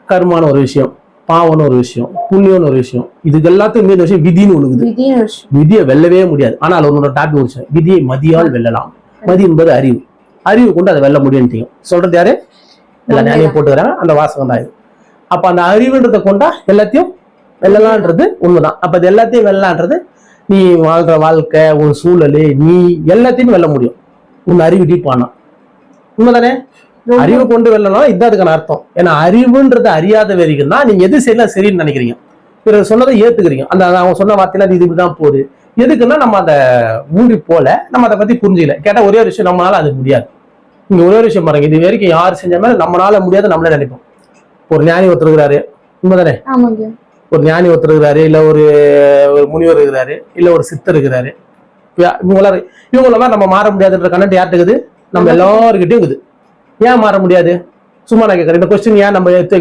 கர்மான ஒரு விஷயம், பாவம்னு ஒரு விஷயம், புண்ணியம்னு ஒரு விஷயம், இதுக்கு எல்லாத்தையும் மீது விஷயம் விதின்னு ஒண்ணுக்குது. விதியை வெல்லவே முடியாது. ஆனால் உன்னோட டாபிக் ஒரு விஷயம், விதியை மதியால் வெல்லலாம். மதி என்பது அறிவு, அறிவு கொண்டு அதை வெல்ல முடியும். சொல்றது யாரு? எல்லா ஞானியும் போட்டுக்கிறாங்க, அந்த வாசகம் தான் இது. அப்ப அந்த அறிவுன்றதை கொண்டா எல்லாத்தையும் வெல்லலான்றது உண்மைதான். அப்ப அது எல்லாத்தையும் வெல்லலான்றது நீ வாழ்ற வாழ்க்கை, ஒரு சூழல், நீ எல்லாத்தையும் வெல்ல முடியும் உன் அறிவு டீப் ஆனா. உண்மைதானே? அறிவு கொண்டு வெல்லலாம், இதுதான் அதுக்கான அர்த்தம். ஏன்னா அறிவுன்றது அறியாத வரைக்கும் தான் நீங்க எது செய்யலாம் சரின்னு நினைக்கிறீங்க, பிறகு சொன்னதை ஏத்துக்கிறீங்க. அந்த அவங்க சொன்ன வார்த்தையில இது இப்படிதான் போகுது. எதுக்குன்னா நம்ம அதை மூடி போல நம்ம அதை பத்தி புரிஞ்சுக்கல. கேட்டா ஒரே ஒரு விஷயம், நம்மளால அது முடியாது. நீங்க ஒரே ஒரு விஷயம் பாருங்க, இது வரைக்கும் யார் செஞ்ச மாதிரி நம்மளால முடியாது நம்மளே நினைப்போம். ஒரு ஞானி ஒருத்தர் இருக்கிறாரு, உண்மைதானே? ஒரு ஞானி ஒருத்தர் இருக்கிறாரு, இல்ல ஒரு முனிவர் இருக்கிறாரு, இல்ல ஒரு சித்தர் இருக்கிறாரு. இவங்கள மாதிரி நம்ம மாற முடியாதுன்ற கண்டென்ட் யார்கிட்ட இருக்குது? நம்ம எல்லாருக்கிட்டையும் இருக்குது. ஏன் மாற முடியாது? சும்மா நான் கேட்கறேன், இந்த கொஸ்டின் ஏன் நம்ம